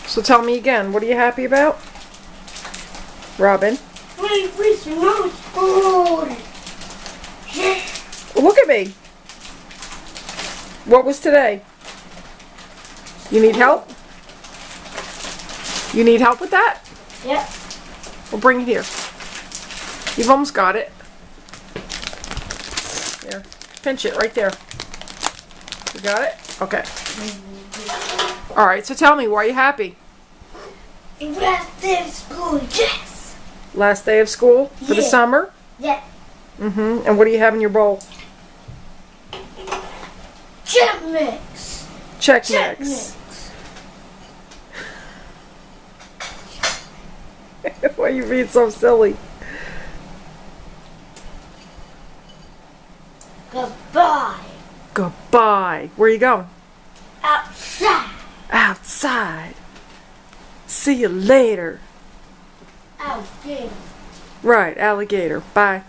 So tell me again, what are you happy about? Robin? Look at me. What was today? You need help? You need help with that? Yep. Well, bring it here. You've almost got it. There. Pinch it right there. You got it? Okay. Alright, so tell me, why are you happy? Last day of school, yes. Last day of school for the summer? Yeah. And what do you have in your bowl? Chex Mix. Chex Mix. Why are you being so silly? Goodbye. Goodbye. Where are you going? Outside. Outside. See you later. Alligator. Right, alligator. Bye.